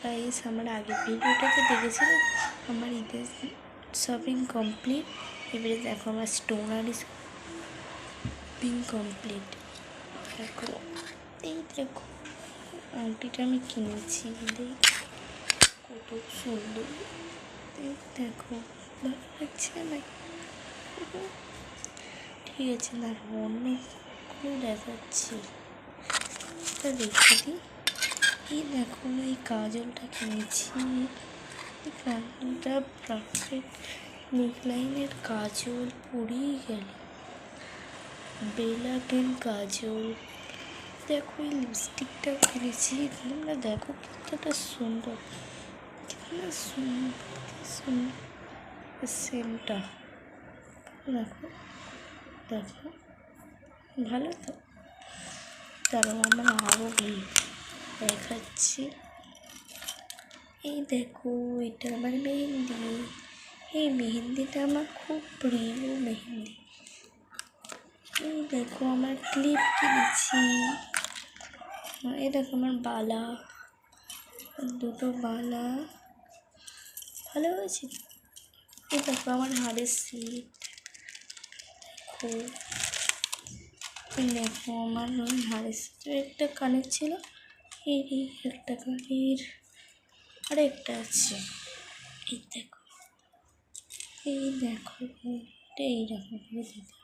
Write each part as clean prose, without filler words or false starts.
Guys, আমার আগের ভিডিওটাতে দেখেছিলেন আমার ঈদের শপিং কমপ্লিট। এবারে দেখো আমার স্টোনারি শপিং কমপ্লিট। দেখো, এই দেখো আংটিটা আমি কিনেছি, কত সুন্দর। এই দেখো, ভালো লাগছে না? ঠিক আছে, দেখো অন্য কোনো দেখাচ্ছি, এটা রেখে দিই। এই দেখো, এই কাজলটা কিনেছি। এই কাজলটা পারফেক্ট নেকলাইনের কাজল, পরেই গেল। বেলা পেন কাজল। দেখো এই লিপস্টিকটা কিনেছি, তোমরা দেখো কতটা সুন্দর, কিতনা সুন্দর সেন্টটা। দেখো দেখো, ভালো তো? তারও আমরা আরও দেখাচ্ছি। এই দেখো, এটা আমার মেহেন্দি। এই মেহেন্দিটা আমার খুব প্রিয় মেহেন্দি। এই দেখো আমার ক্লিপ কিনেছি। এই দেখো আমার বালা, দুটো বালা, ভালো হয়েছে। এই দেখো আমার হাড়ের সিট। দেখো, এই দেখো আমার ওই হাড়ের সিটের একটা কানের ছিল, এই একটা কানের আর একটা আছে। এই দেখো, এই দেখো, এটা এইরকম করে দিতে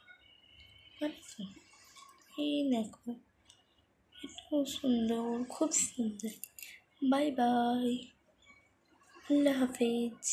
পারছো। এই দেখো, এটাও সুন্দর, খুব সুন্দর। বাই বাই, আল্লাহ হাফেজ।